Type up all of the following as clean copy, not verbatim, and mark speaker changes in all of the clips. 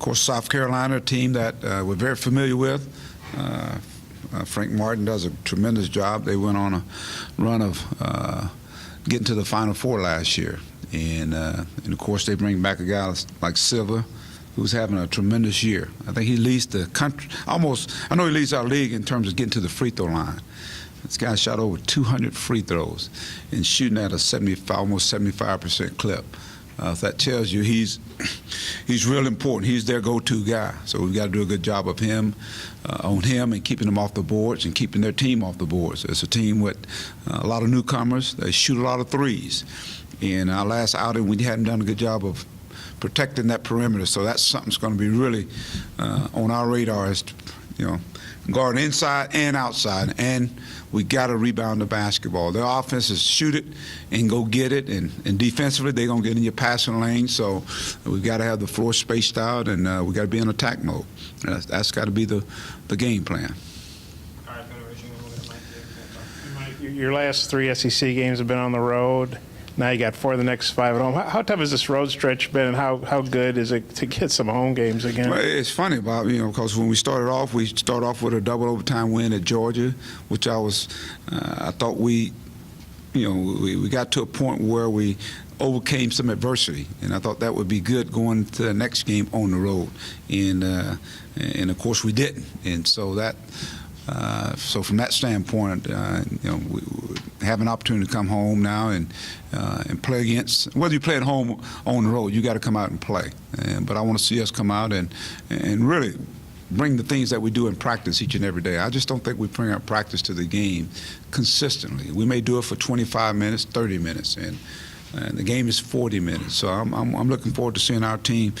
Speaker 1: course, South Carolina, a team that we're very familiar with. Frank Martin does a tremendous job. They went on a run of getting to the Final Four last year. And of course, they bring back a guy like Silver, who's having a tremendous year. I think he leads the country almost. I know he leads our league in terms of getting to the free throw line. This guy shot over 200 free throws and shooting at a almost 75% clip. That tells you he's real important. He's their go-to guy. So we've got to do a good job of him, on him, and keeping him off the boards and keeping their team off the boards. It's a team with a lot of newcomers. They shoot a lot of threes. In our last outing, we hadn't done a good job of protecting that perimeter. So that's something that's going to be really on our radar, is to, guard inside and outside, and we got to rebound the basketball. Their offense is shoot it and go get it, and defensively they're going to get in your passing lane. So we've got to have the floor spaced out, and we got to be in attack mode. That's got to be the game plan.
Speaker 2: Your last 3 SEC games have been on the road. Now you got 4 of the next 5 at home. How tough has this road stretch been, and how good is it to get some home games again?
Speaker 1: Well, it's funny, Bob, because when we started off with a double overtime win at Georgia, which I thought we got to a point where we overcame some adversity, and I thought that would be good going to the next game on the road, and of course we didn't, and so that. So from that standpoint, we have an opportunity to come home now and play against. Whether you play at home or on the road, you got to come out and play. But I want to see us come out and really bring the things that we do in practice each and every day. I just don't think we bring our practice to the game consistently. We may do it for 25 minutes, 30 minutes, and the game is 40 minutes. So I'm looking forward to seeing our team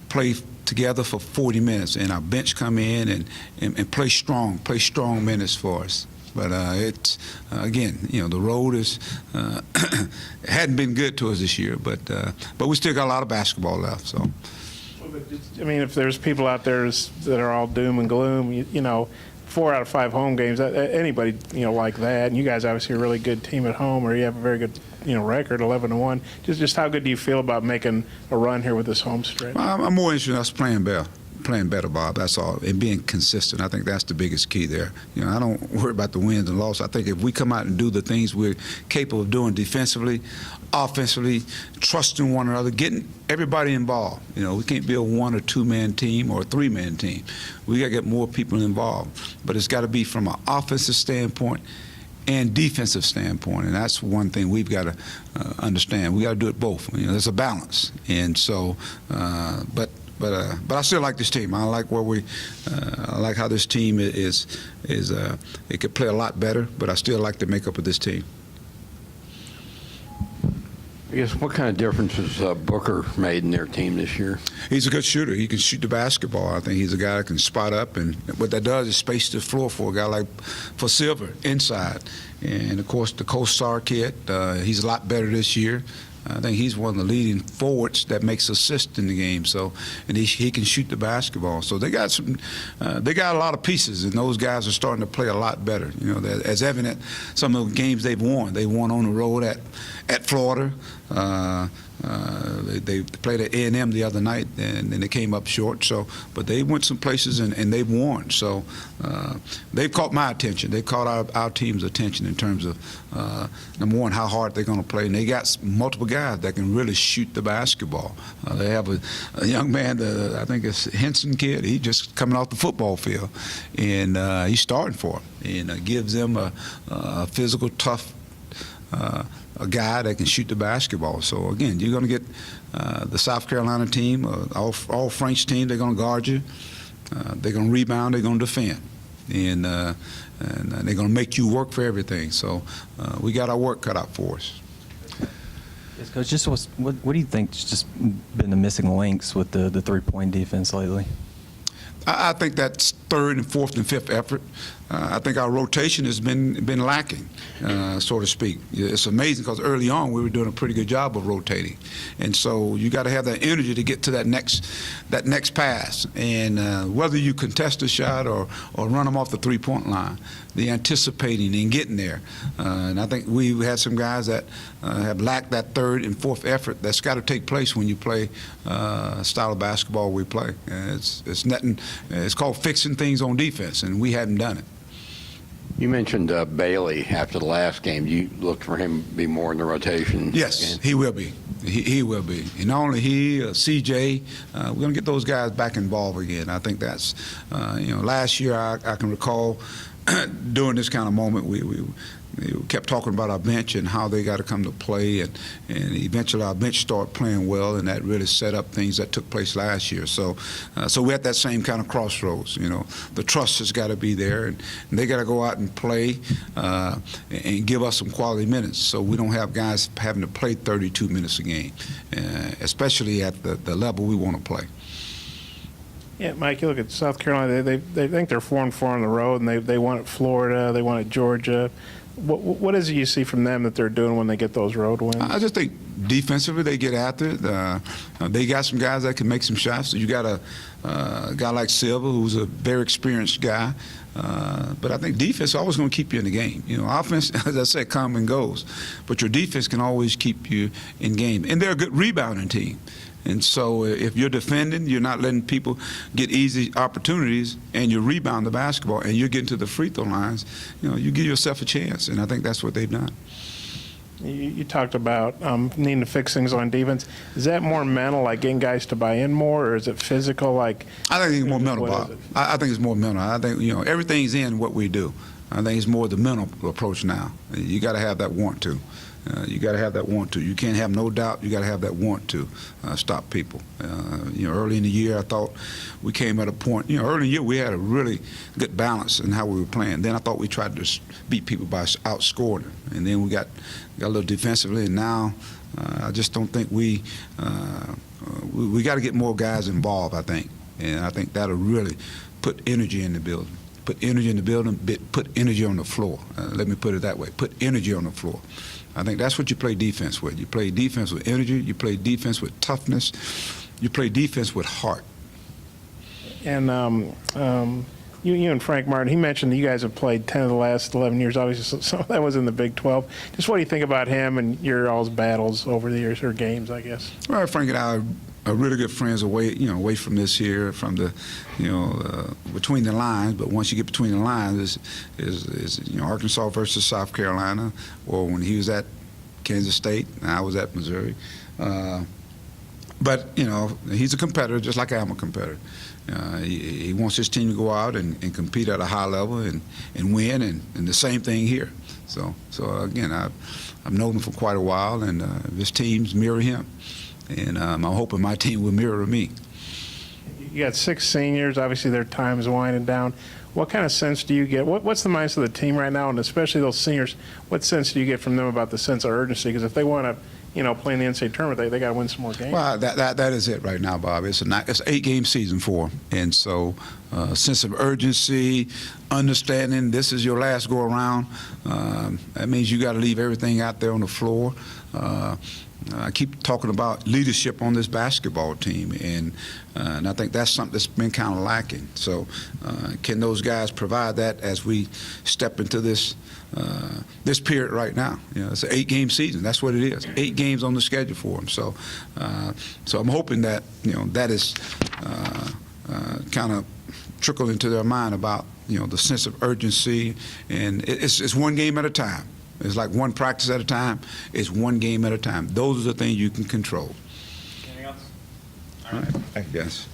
Speaker 1: play together for 40 minutes, and our bench come in and play strong minutes for us. But it's again, the road is hadn't been good to us this year, but we still got a lot of basketball left. So,
Speaker 2: I mean, if there's people out there that are all doom and gloom, 4 out of 5 home games, anybody like that, and you guys obviously are a really good team at home, or you have a very good record, 11-1. Just how good do you feel about making a run here with this home stretch?
Speaker 1: Well, I'm more interested in us playing better, Bob. That's all, and being consistent. I think that's the biggest key there. I don't worry about the wins and losses. I think if we come out and do the things we're capable of doing defensively, offensively, trusting one another, getting everybody involved. We can't be a 1 or 2-man team or a 3-man team. We got to get more people involved. But it's got to be from an offensive standpoint and defensive standpoint, and that's one thing we've got to understand. We got to do it both. There's a balance, and so, but I still like this team. I like I like how this team is. It could play a lot better, but I still like the makeup of this team.
Speaker 3: I guess what kind of difference has Booker made in their team this year?
Speaker 1: He's a good shooter. He can shoot the basketball. I think he's a guy that can spot up, and what that does is space the floor for a guy for Silver inside. And of course, the co-star kid, he's a lot better this year. I think he's one of the leading forwards that makes assists in the game. So, and he can shoot the basketball. So they got a lot of pieces, and those guys are starting to play a lot better. As evident, some of the games they've won. They won on the road at Florida. They played at A&M the other night, and they came up short. So, but they went some places and they've won. So they've caught my attention. They caught our team's attention in terms of number one, how hard they're going to play, and they got multiple guys that can really shoot the basketball. They have a young man, I think it's Henson kid. He just coming off the football field, and he's starting for him, and gives them a physical, tough. A guy that can shoot the basketball. So again, you're going to get the South Carolina team, all French team. They're going to guard you. They're going to rebound. They're going to defend, and they're going to make you work for everything. So we got our work cut out for us.
Speaker 4: Yes, Coach. Just what do you think's just been the missing links with the 3-point defense lately?
Speaker 1: I think that's third and fourth and fifth effort. I think our rotation has been lacking, so to speak. It's amazing because early on we were doing a pretty good job of rotating, and so you got to have that energy to get to that next pass. And whether you contest a shot or run them off the three-point line, the anticipating and getting there. And I think we had some guys that have lacked that third and fourth effort that's got to take place when you play style of basketball we play. It's nothing. It's called fixing things on defense, and we hadn't done it.
Speaker 3: You mentioned Bailey after the last game. You looked for him to be more in the rotation.
Speaker 1: Yes, he will be. He will be. And not only he, CJ, we're going to get those guys back involved again. I think that's, last year I can recall during this kind of moment, we kept talking about our bench and how they got to come to play, and eventually our bench started playing well, and that really set up things that took place last year. So we're at that same kind of crossroads. The trust has got to be there, and they got to go out and play and give us some quality minutes, so we don't have guys having to play 32 minutes a game, especially at the level we want to play.
Speaker 2: Yeah, Mike, you look at South Carolina. They think they're 4-4 on the road, and they won at Florida. They won at Georgia. What is it you see from them that they're doing when they get those road wins?
Speaker 1: I just think defensively they get after it. They got some guys that can make some shots. So you got a guy like Silva, who's a very experienced guy. But I think defense is always going to keep you in the game. Offense, as I said, comes and goes. But your defense can always keep you in game. And they're a good rebounding team. And so if you're defending, you're not letting people get easy opportunities, and you rebound the basketball, and you're getting to the free throw lines, you give yourself a chance. And I think that's what they've done.
Speaker 2: You talked about needing to fix things on defense. Is that more mental, like getting guys to buy in more, or is it physical? Like
Speaker 1: I think it's more mental,
Speaker 2: what
Speaker 1: Bob. I think it's more mental. I think everything's in what we do. I think it's more the mental approach now. You got to have that want to. You got to have that want to. You can't have no doubt. You got to have that want to stop people. Early in the year, I thought we came at a point. Early in the year, we had a really good balance in how we were playing. Then I thought we tried to beat people by outscoring them, and then we got a little defensively. And now, I just don't think we got to get more guys involved. I think, and I think that'll really put energy in the building. Put energy in the building. Put energy on the floor. Let me put it that way. Put energy on the floor. I think that's what you play defense with. You play defense with energy. You play defense with toughness. You play defense with heart.
Speaker 2: And you and Frank Martin, he mentioned that you guys have played 10 of the last 11 years. Obviously, some of that was in the Big 12. Just what do you think about him and your all's battles over the years, or games, I guess?
Speaker 1: Well, Frank and I are really good friends away from this here, from the, between the lines. But once you get between the lines, is Arkansas versus South Carolina, or when he was at Kansas State and I was at Missouri. But he's a competitor, just like I'm a competitor. He wants his team to go out and compete at a high level and win, and the same thing here. So again, I've known him for quite a while, and his teams mirror him. And I'm hoping my team will mirror me.
Speaker 2: You got 6 seniors. Obviously, their time is winding down. What kind of sense do you get? What's the mindset of the team right now, and especially those seniors? What sense do you get from them about the sense of urgency? Because if they want to, play in the NCAA tournament, they got to win some more games.
Speaker 1: Well, that is it right now, Bob. It's an 8-game season for them, and so sense of urgency, understanding this is your last go around. That means you got to leave everything out there on the floor. I keep talking about leadership on this basketball team, and I think that's something that's been kind of lacking. So can those guys provide that as we step into this period right now? It's an 8-game season. That's what it is. 8 games on the schedule for them. So I'm hoping that that is kind of trickled into their mind about the sense of urgency, and it's one game at a time. It's like one practice at a time. It's one game at a time. Those are the things you can control.
Speaker 2: Anything else?
Speaker 1: All right. Yes.